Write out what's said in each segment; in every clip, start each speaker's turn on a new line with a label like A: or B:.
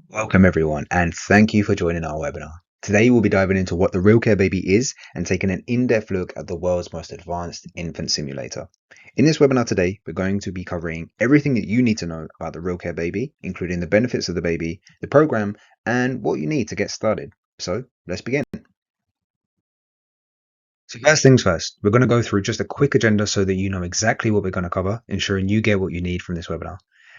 A: Welcome everyone, and thank you for joining our webinar. Today we'll be diving into what the RealCare Baby is and taking an in-depth look at the world's most advanced infant simulator. In this webinar today, we're going to be covering everything that you need to know about the RealCare Baby, including the benefits of the baby, the program, and what you need to get started. So let's begin. So first things first, we're going to go through just a quick agenda so that you know exactly what we're going to cover, ensuring you get what you need from this webinar.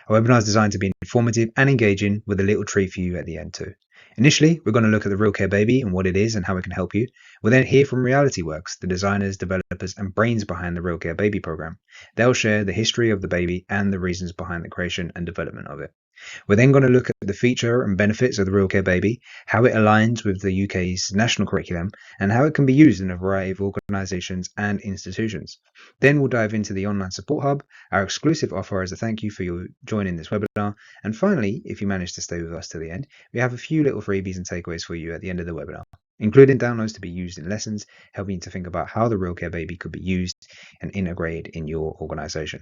A: Our webinar is designed to be informative and engaging with a little treat for you at the end too. Initially, we're going to look at the RealCare Baby and what it is and how it can help you. We'll then hear from RealityWorks, the designers, developers, and brains behind the RealCare Baby program. They'll share the history of the baby and the reasons behind the creation and development of it. We're then going to look at the feature and benefits of the RealCare Baby, how it aligns with the UK's national curriculum, and how it can be used in a variety of organisations and institutions. Then we'll dive into the online support hub, our exclusive offer as a thank you for your joining this webinar. And finally, if you manage to stay with us to the end, we have a few little freebies and takeaways for you at the end of the webinar, including downloads to be used in lessons, helping you to think about how the RealCare Baby could be used and integrated in your organisation.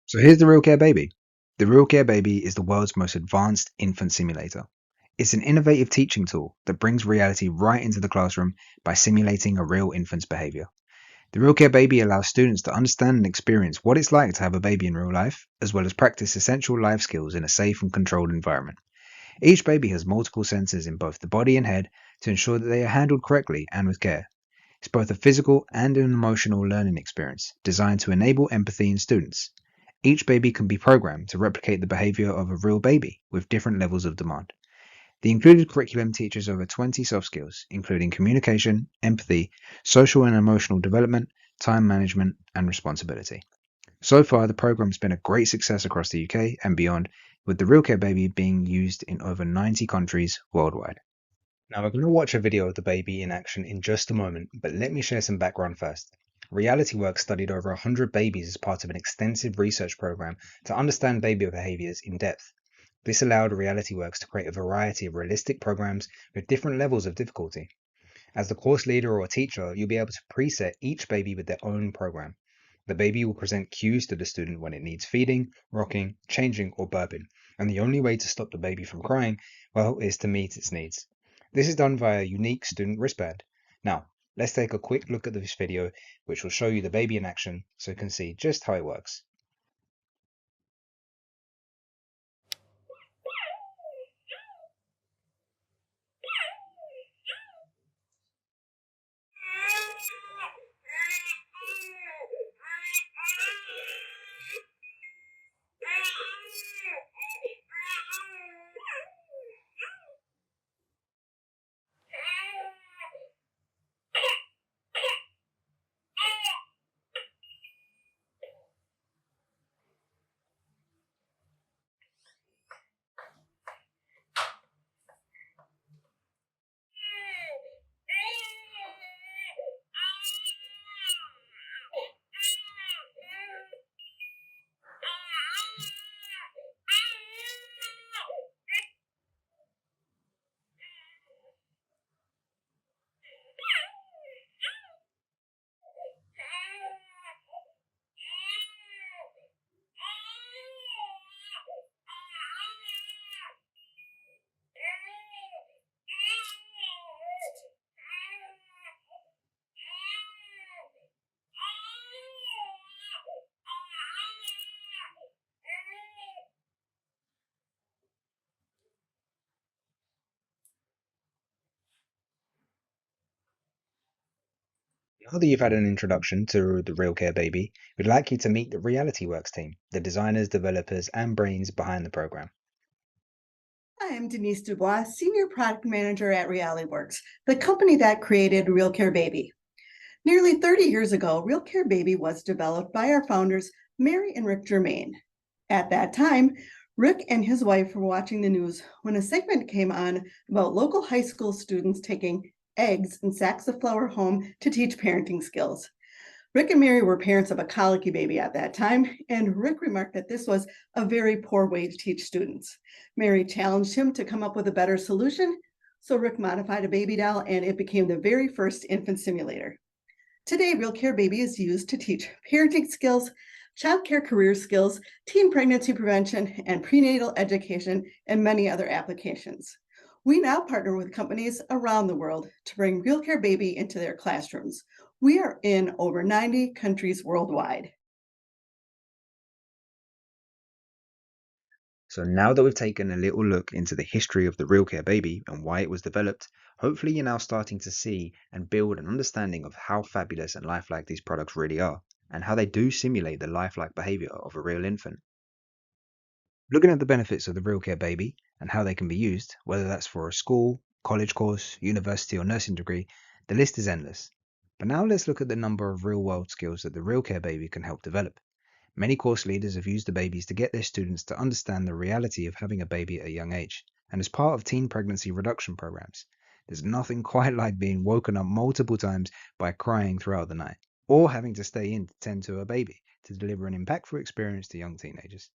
A: So here's the RealCare Baby. The RealCare Baby is the world's most advanced infant simulator. It's an innovative teaching tool that brings reality right into the classroom by simulating a real infant's behavior. The RealCare Baby allows students to understand and experience what it's like to have a baby in real life, as well as practice essential life skills in a safe and controlled environment. Each baby has multiple sensors in both the body and head to ensure that they are handled correctly and with care. It's both a physical and an emotional learning experience designed to enable empathy in students. Each baby can be programmed to replicate the behavior of a real baby with different levels of demand. The included curriculum teaches over 20 soft skills, including communication, empathy, social and emotional development, time management, and responsibility. So far, the program's been a great success across the UK and beyond, with the RealCare Baby being used in over 90 countries worldwide. Now, we're going to watch a video of the baby in action in just a moment, but let me share some background first. RealityWorks studied over 100 babies as part of an extensive research program to understand baby behaviors in depth. This allowed RealityWorks to create a variety of realistic programs with different levels of difficulty. As the course leader or teacher, you'll be able to preset each baby with their own program. The baby will present cues to the student when it needs feeding, rocking, changing, or burping, and the only way to stop the baby from crying, well, is to meet its needs. This is done via a unique student wristband. Now, let's take a quick look at this video, which will show you the baby in action so you can see just how it works. Now that you've had an introduction to the RealCare Baby, we'd like you to meet the RealityWorks team, the designers, developers, and brains behind the program.
B: Hi, I'm Denise Dubois, Senior Product Manager at RealityWorks, the company that created RealCare Baby. Nearly 30 years ago, RealCare Baby was developed by our founders, Mary and Rick Germain. At that time, Rick and his wife were watching the news when a segment came on about local high school students taking eggs and sacks of flour home to teach parenting skills. Rick and Mary were parents of a colicky baby at that time, and Rick remarked that this was a very poor way to teach students. Mary challenged him to come up with a better solution, So Rick modified a baby doll and it became the very first infant simulator. Today, RealCare Baby is used to teach parenting skills, childcare career skills, teen pregnancy prevention, and prenatal education, and many other applications. We now partner with companies around the world to bring RealCare Baby into their classrooms. We are in over 90 countries worldwide.
A: So now that we've taken a little look into the history of the RealCare Baby and why it was developed, hopefully you're now starting to see and build an understanding of how fabulous and lifelike these products really are, and how they do simulate the lifelike behavior of a real infant. Looking at the benefits of the RealCare Baby and how they can be used, whether that's for a school, college course, university, or nursing degree, the list is endless. But now let's look at the number of real world skills that the RealCare Baby can help develop. Many course leaders have used the babies to get their students to understand the reality of having a baby at a young age, and as part of teen pregnancy reduction programs. There's nothing quite like being woken up multiple times by crying throughout the night, or having to stay in to tend to a baby to deliver an impactful experience to young teenagers.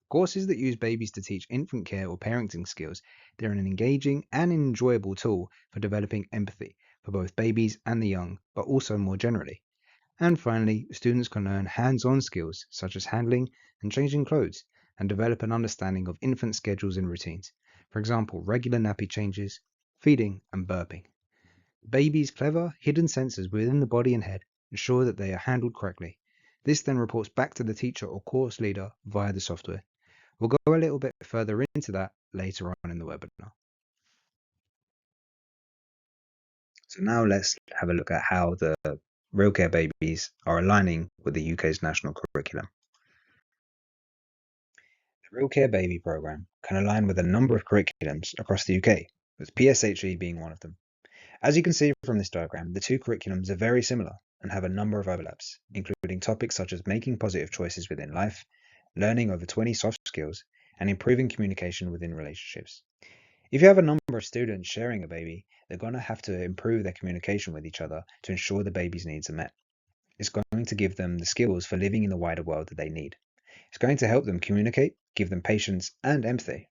A: Courses that use babies to teach infant care or parenting skills, they're an engaging and enjoyable tool for developing empathy for both babies and the young, but also more generally. And finally, students can learn hands-on skills such as handling and changing clothes and develop an understanding of infant schedules and routines. For example, regular nappy changes, feeding, and burping. Babies' clever, hidden sensors within the body and head ensure that they are handled correctly. This then reports back to the teacher or course leader via the software. We'll go a little bit further into that later on in the webinar. So now let's have a look at how the RealCare babies are aligning with the UK's national curriculum. The RealCare Baby Programme can align with a number of curriculums across the UK, with PSHE being one of them. As you can see from this diagram, the two curriculums are very similar and have a number of overlaps, including topics such as making positive choices within life, learning over 20 soft skills, and improving communication within relationships. If you have a number of students sharing a baby, they're going to have to improve their communication with each other to ensure the baby's needs are met. It's going to give them the skills for living in the wider world that they need. It's going to help them communicate, give them patience and empathy.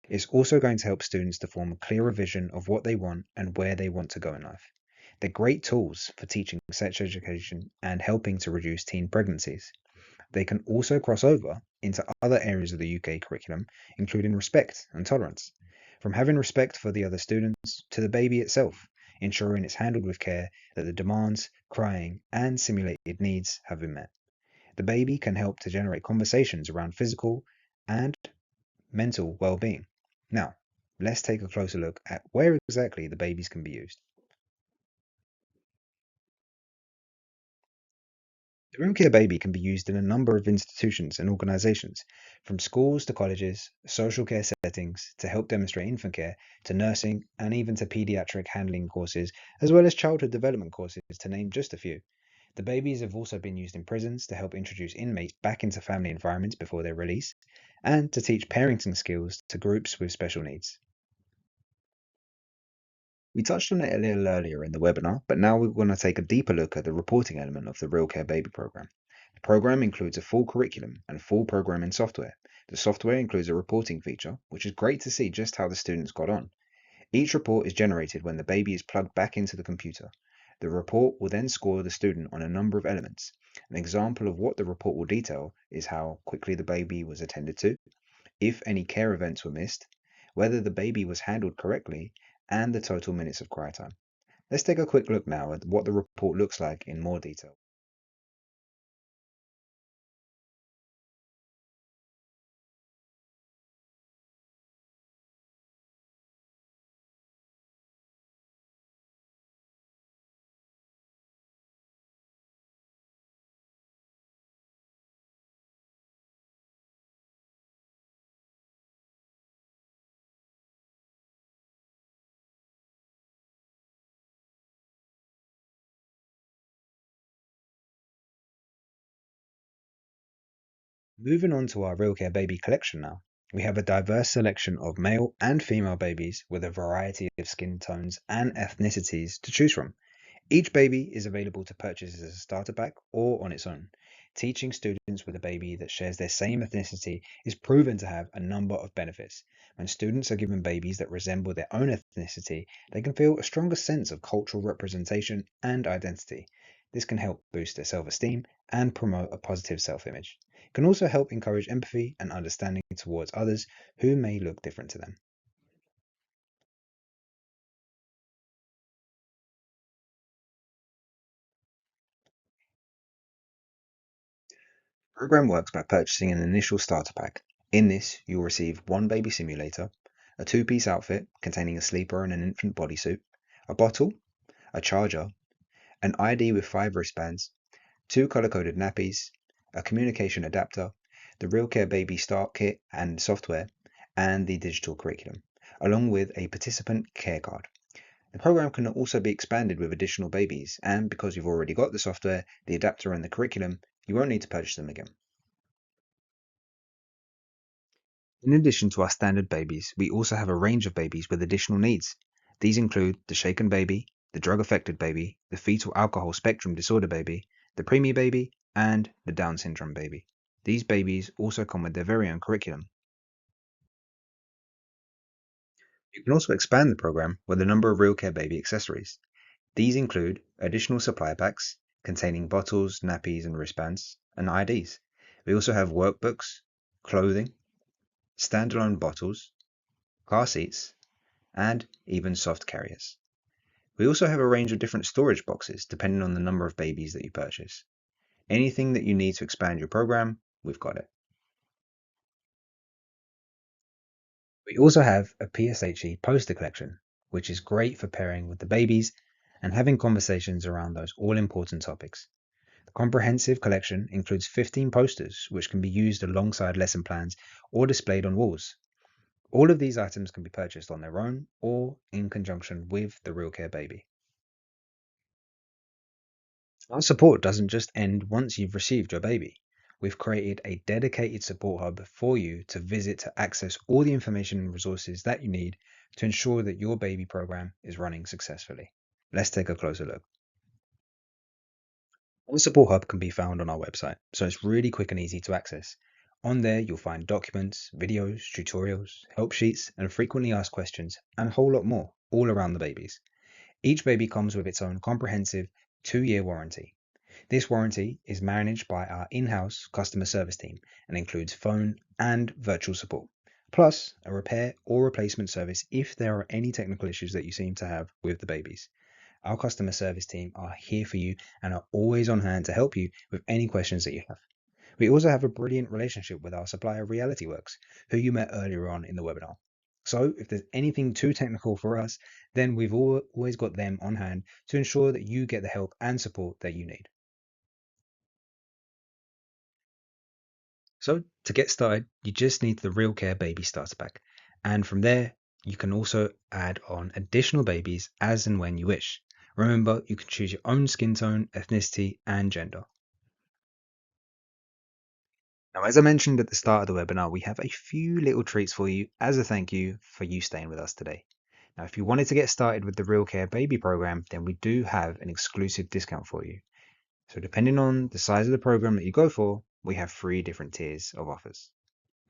A: It's also going to help students to form a clearer vision of what they want and where they want to go in life. They're great tools for teaching sex education and helping to reduce teen pregnancies. They can also cross over into other areas of the UK curriculum, including respect and tolerance. From having respect for the other students to the baby itself, ensuring it's handled with care, that the demands, crying, and simulated needs have been met. The baby can help to generate conversations around physical and mental well-being. Now, let's take a closer look at where exactly the babies can be used. The RealCare Baby can be used in a number of institutions and organisations, from schools to colleges, social care settings, to help demonstrate infant care, to nursing, and even to paediatric handling courses, as well as childhood development courses, to name just a few. The babies have also been used in prisons to help introduce inmates back into family environments before their release, and to teach parenting skills to groups with special needs. We touched on it a little earlier in the webinar, but now we're going to take a deeper look at the reporting element of the RealCare Baby program. The program includes a full curriculum and full programming software. The software includes a reporting feature, which is great to see just how the students got on. Each report is generated when the baby is plugged back into the computer. The report will then score the student on a number of elements. An example of what the report will detail is how quickly the baby was attended to, if any care events were missed, whether the baby was handled correctly, and the total minutes of cry time. Let's take a quick look now at what the report looks like in more detail. Moving on to our RealCare Baby collection now. We have a diverse selection of male and female babies with a variety of skin tones and ethnicities to choose from. Each baby is available to purchase as a starter pack or on its own. Teaching students with a baby that shares their same ethnicity is proven to have a number of benefits. When students are given babies that resemble their own ethnicity, they can feel a stronger sense of cultural representation and identity. This can help boost their self esteem and promote a positive self image. It can also help encourage empathy and understanding towards others who may look different to them. The program works by purchasing an initial starter pack. In this, you'll receive one baby simulator, a two-piece outfit containing a sleeper and an infant bodysuit, a bottle, a charger, an ID with 5 wristbands, two color-coded nappies, a communication adapter, the RealCare Baby Start Kit and software, and the digital curriculum, along with a participant care card. The program can also be expanded with additional babies, and because you've already got the software, the adapter, and the curriculum, you won't need to purchase them again. In addition to our standard babies, we also have a range of babies with additional needs. These include the shaken baby, the drug affected baby, the fetal alcohol spectrum disorder baby, the preemie baby, and the Down syndrome baby. These babies also come with their very own curriculum. You can also expand the program with a number of RealCare Baby accessories. These include additional supply packs containing bottles, nappies, and wristbands, and IDs. We also have workbooks, clothing, standalone bottles, car seats, and even soft carriers. We also have a range of different storage boxes depending on the number of babies that you purchase. Anything that you need to expand your program, we've got it. We also have a PSHE poster collection, which is great for pairing with the babies and having conversations around those all important topics. The comprehensive collection includes 15 posters, which can be used alongside lesson plans or displayed on walls. All of these items can be purchased on their own or in conjunction with the RealCare Baby. Our support doesn't just end once you've received your baby. We've created a dedicated support hub for you to visit to access all the information and resources that you need to ensure that your baby program is running successfully. Let's take a closer look. Our support hub can be found on our website, so it's really quick and easy to access. On there, you'll find documents, videos, tutorials, help sheets, and frequently asked questions, and a whole lot more, all around the babies. Each baby comes with its own comprehensive 2-year warranty. This warranty is managed by our in-house customer service team and includes phone and virtual support, plus a repair or replacement service if there are any technical issues that you seem to have with the babies. Our customer service team are here for you and are always on hand to help you with any questions that you have. We also have a brilliant relationship with our supplier RealityWorks, who you met earlier on in the webinar. So if there's anything too technical for us, then we've always got them on hand to ensure that you get the help and support that you need. So to get started, you just need the RealCare Baby Starter Pack. And from there, you can also add on additional babies as and when you wish. Remember, you can choose your own skin tone, ethnicity, and gender. Now, as I mentioned at the start of the webinar, we have a few little treats for you as a thank you for you staying with us today. Now, if you wanted to get started with the RealCare Baby program, then we do have an exclusive discount for you. So depending on the size of the program that you go for, we have 3 different tiers of offers.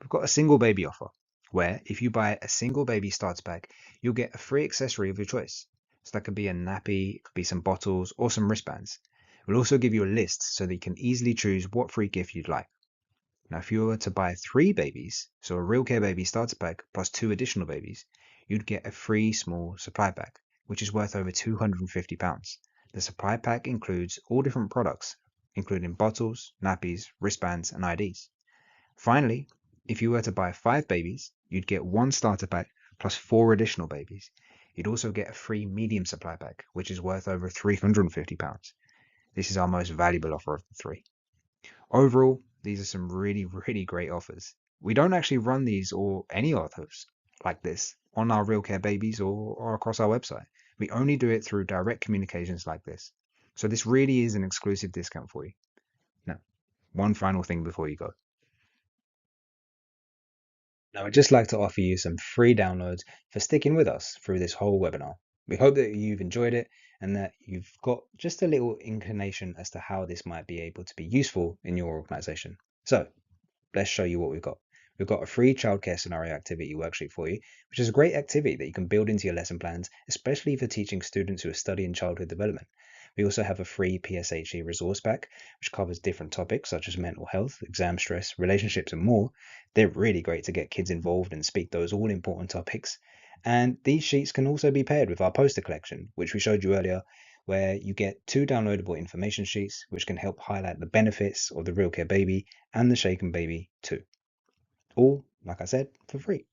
A: We've got a single baby offer, where if you buy a single baby starter pack, you'll get a free accessory of your choice. So that could be a nappy, it could be some bottles or some wristbands. We'll also give you a list so that you can easily choose what free gift you'd like. Now, if you were to buy 3 babies, so a RealCare Baby starter pack plus 2 additional babies, you'd get a free small supply pack, which is worth over £250. The supply pack includes all different products, including bottles, nappies, wristbands, and IDs. Finally, if you were to buy 5 babies, you'd get 1 starter pack plus 4 additional babies. You'd also get a free medium supply pack, which is worth over £350. This is our most valuable offer of the 3. Overall, these are some really, really great offers. We don't actually run these or any offers like this on our RealCare Babies or across our website. We only do it through direct communications like this. So this really is an exclusive discount for you. Now, one final thing before you go. Now, I'd just like to offer you some free downloads for sticking with us through this whole webinar. We hope that you've enjoyed it and that you've got just a little inclination as to how this might be able to be useful in your organization. So let's show you what we've got. We've got a free childcare scenario activity worksheet for you, which is a great activity that you can build into your lesson plans, especially for teaching students who are studying childhood development. We also have a free PSHE resource pack, which covers different topics such as mental health, exam stress, relationships, and more. They're really great to get kids involved and speak those all important topics. And these sheets can also be paired with our poster collection, which we showed you earlier, where you get 2 downloadable information sheets, which can help highlight the benefits of the RealCare Baby and the Shaken Baby too. All, like I said, for free.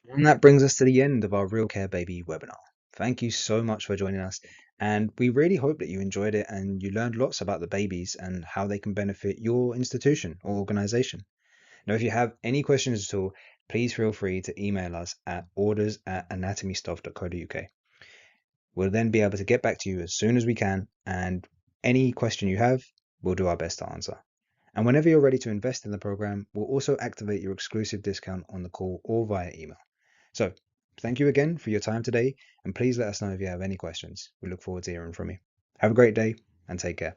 A: And that brings us to the end of our RealCare Baby webinar. Thank you so much for joining us, and we really hope that you enjoyed it and you learned lots about the babies and how they can benefit your institution or organization. Now, if you have any questions at all, please feel free to email us at orders@anatomystuff.co.uk. We'll then be able to get back to you as soon as we can, and any question you have, we'll do our best to answer. And whenever you're ready to invest in the program, we'll also activate your exclusive discount on the call or via email. So, thank you again for your time today, and please let us know if you have any questions. We look forward to hearing from you. Have a great day and take care.